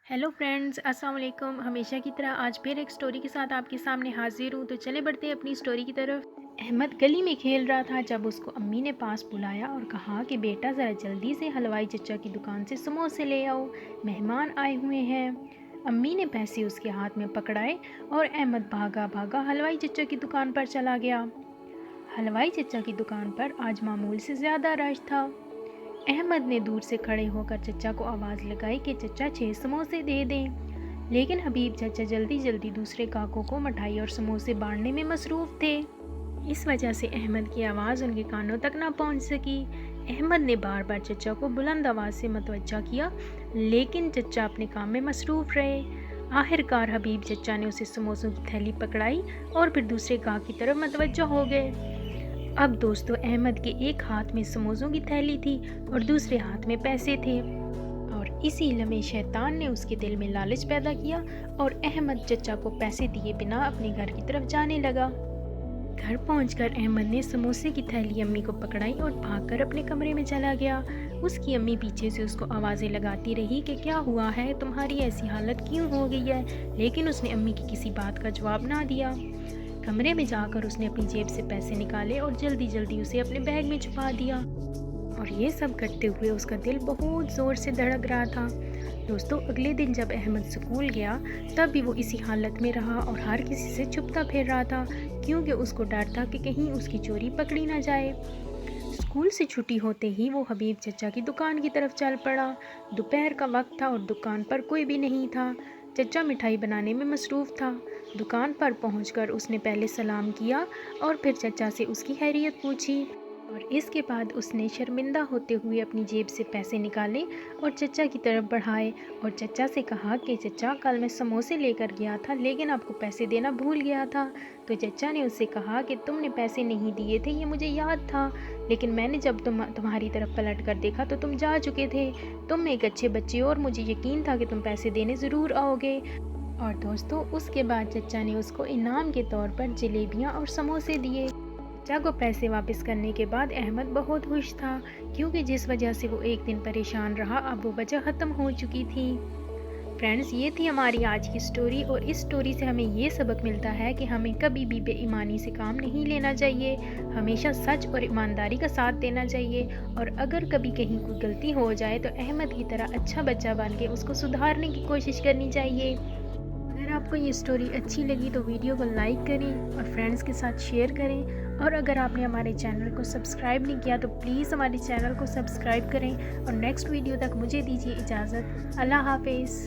Hello friends, अस्सलाम वालेकुम। हमेशा की तरह आज फिर एक स्टोरी के साथ आपके सामने हाजिर हूँ। तो चले बढ़ते हैं अपनी स्टोरी की तरफ। अहमद गली में खेल रहा था जब उसको अम्मी ने पास बुलाया और कहा कि बेटा ज़रा जल्दी से हलवाई चचा की दुकान से समोसे ले आओ, मेहमान आए हुए हैं। अम्मी ने पैसे उसके हाथ में पकड़ाए और अहमद भागा भागा हलवाई चचा की दुकान पर चला गया। हलवाई चचा की दुकान पर आज मामूल से ज़्यादा रश था। अहमद ने दूर से खड़े होकर चचा को आवाज़ लगाई कि चचा 6 समोसे दे दें, लेकिन हबीब चचा जल्दी जल्दी दूसरे काकों को मिठाई और समोसे बांटने में मसरूफ़ थे। इस वजह से अहमद की आवाज़ उनके कानों तक ना पहुंच सकी। अहमद ने बार बार चचा को बुलंद आवाज़ से मतवज्जा किया, लेकिन चचा अपने काम में मसरूफ़ रहे। आखिरकार हबीब चचा ने उसे समोसों की थैली पकड़ाई और फिर दूसरे काक की तरफ मतवज्जा हो गए। अब दोस्तों, अहमद के एक हाथ में समोसों की थैली थी और दूसरे हाथ में पैसे थे, और इसी लम्हे शैतान ने उसके दिल में लालच पैदा किया और अहमद चचा को पैसे दिए बिना अपने घर की तरफ जाने लगा। घर पहुंचकर अहमद ने समोसे की थैली अम्मी को पकड़ाई और भागकर अपने कमरे में चला गया। उसकी अम्मी पीछे से उसको आवाज़ें लगाती रही कि क्या हुआ है, तुम्हारी ऐसी हालत क्यों हो गई है, लेकिन उसने अम्मी की किसी बात का जवाब ना दिया। कमरे में जाकर उसने अपनी जेब से पैसे निकाले और जल्दी जल्दी उसे अपने बैग में छुपा दिया, और ये सब करते हुए उसका दिल बहुत ज़ोर से धड़क रहा था। दोस्तों, अगले दिन जब अहमद स्कूल गया तब भी वो इसी हालत में रहा और हर किसी से छुपता फिर रहा था, क्योंकि उसको डर था कि कहीं उसकी चोरी पकड़ी ना जाए। स्कूल से छुट्टी होते ही वो हबीब चचा की दुकान की तरफ चल पड़ा। दोपहर का वक्त था और दुकान पर कोई भी नहीं था। चचा मिठाई बनाने में मसरूफ़ था। दुकान पर पहुंचकर उसने पहले सलाम किया और फिर चचा से उसकी खैरियत पूछी, और इसके बाद उसने शर्मिंदा होते हुए अपनी जेब से पैसे निकाले और चचा की तरफ बढ़ाए और चचा से कहा कि चचा, कल मैं समोसे लेकर गया था लेकिन आपको पैसे देना भूल गया था। तो चचा ने उससे कहा कि तुमने पैसे नहीं दिए थे, ये मुझे याद था, लेकिन मैंने जब तुम्हारी तरफ पलट कर देखा तो तुम जा चुके थे। तुम एक अच्छे बच्चे हो और मुझे यकीन था कि तुम पैसे देने ज़रूर आओगे। और दोस्तों, उसके बाद चचा ने उसको इनाम के तौर पर जलेबियाँ और समोसे दिए। चचा को पैसे वापस करने के बाद अहमद बहुत खुश था, क्योंकि जिस वजह से वो एक दिन परेशान रहा अब वो वजह ख़त्म हो चुकी थी। फ्रेंड्स, ये थी हमारी आज की स्टोरी, और इस स्टोरी से हमें ये सबक मिलता है कि हमें कभी भी बेईमानी से काम नहीं लेना चाहिए, हमेशा सच और ईमानदारी का साथ देना चाहिए, और अगर कभी कहीं कोई गलती हो जाए तो अहमद की तरह अच्छा बच्चा बन के उसको सुधारने की कोशिश करनी चाहिए। अगर आपको ये स्टोरी अच्छी लगी तो वीडियो को लाइक करें और फ्रेंड्स के साथ शेयर करें, और अगर आपने हमारे चैनल को सब्सक्राइब नहीं किया तो प्लीज़ हमारे चैनल को सब्सक्राइब करें। और नेक्स्ट वीडियो तक मुझे दीजिए इजाज़त। अल्लाह हाफिज़।